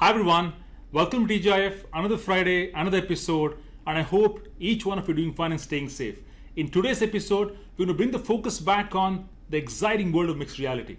Hi everyone, welcome to TGIF, another Friday, another episode, and I hope each one of you are doing fine and staying safe. In today's episode, we're going to bring the focus back on the exciting world of mixed reality.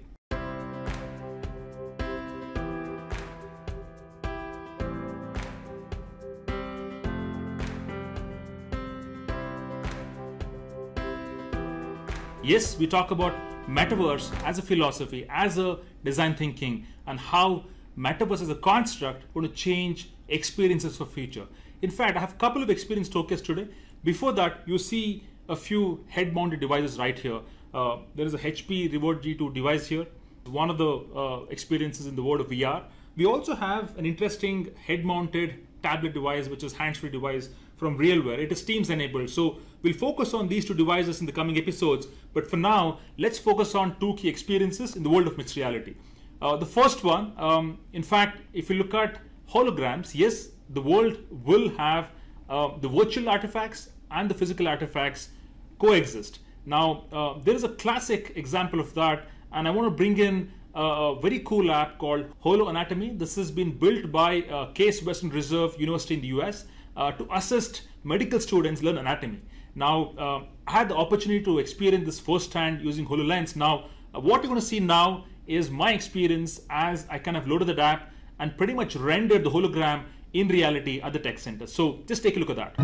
Yes, we talk about metaverse as a philosophy, as a design thinking, and how metaverse as a construct going to change experiences for future. In fact, I have a couple of experience tokens today. Before that, you see a few head-mounted devices right here. There is a HP Revert G2 device here, one of the experiences in the world of VR. We also have an interesting head-mounted tablet device, which is hands-free device from RealWear. It is Teams enabled. So we'll focus on these two devices in the coming episodes. But for now, let's focus on two key experiences in the world of mixed reality. The first one, in fact, if you look at holograms, yes, the world will have the virtual artifacts and the physical artifacts coexist. Now, there is a classic example of that, and I want to bring in a very cool app called Holo Anatomy. This has been built by Case Western Reserve University in the US to assist medical students learn anatomy. Now, I had the opportunity to experience this firsthand using HoloLens. Now, what you're going to see now is my experience as I kind of loaded the app and pretty much rendered the hologram in reality at the tech center. So just take a look at that.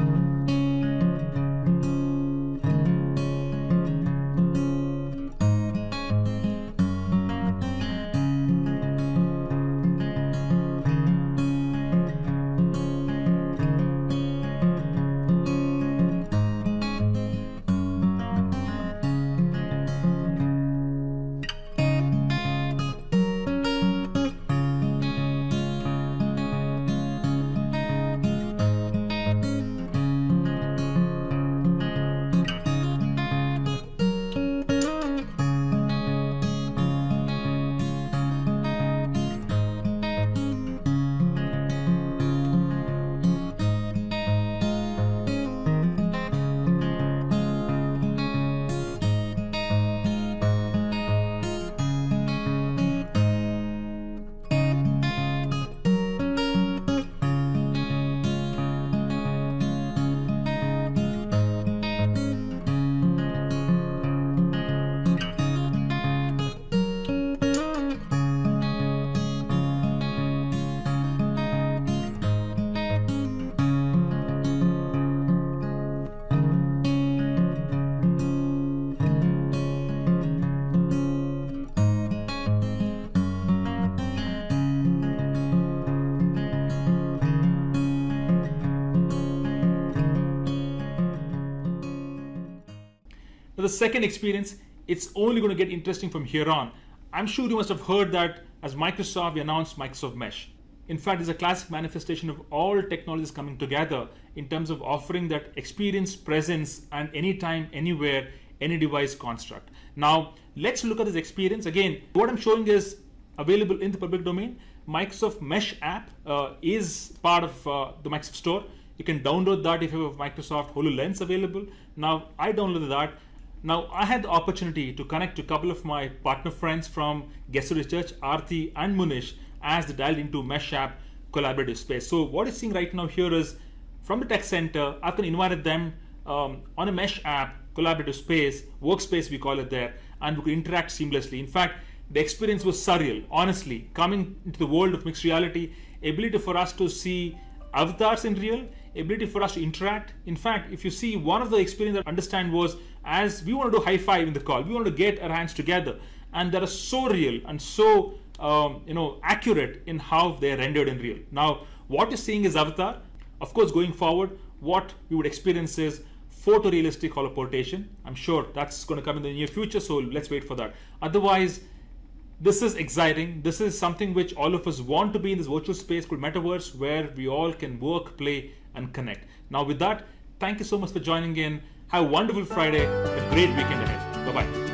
The second experience, it's only going to get interesting from here on. I'm sure you must have heard that as Microsoft, we announced Microsoft Mesh. In fact, it's a classic manifestation of all technologies coming together in terms of offering that experience, presence, and anytime, anywhere, any device construct. Now, let's look at this experience. Again, what I'm showing is available in the public domain. Microsoft Mesh app is part of the Microsoft Store. You can download that if you have Microsoft HoloLens available. Now, I downloaded that. Now, I had the opportunity to connect to a couple of my partner friends from Guest Research, Aarti and Munish, as they dialed into Mesh app collaborative space. So what you're seeing right now here is from the tech center, I can invite them on a Mesh app collaborative space, workspace we call it there, and we could interact seamlessly. In fact, the experience was surreal, honestly. Coming into the world of mixed reality, ability for us to see avatars in real, ability for us to interact. In fact, if you see, one of the experiences I understand was as we want to do high five in the call, we want to get our hands together, and that is so real and so accurate in how they are rendered in real. Now, what you're seeing is avatar. Of course, going forward, what we would experience is photorealistic holoportation. I'm sure that's going to come in the near future, so let's wait for that. Otherwise, this is exciting. This is something which all of us want to be in this virtual space called metaverse, where we all can work, play, and connect. Now with that, thank you so much for joining in. Have a wonderful Friday, a great weekend ahead. Bye-bye.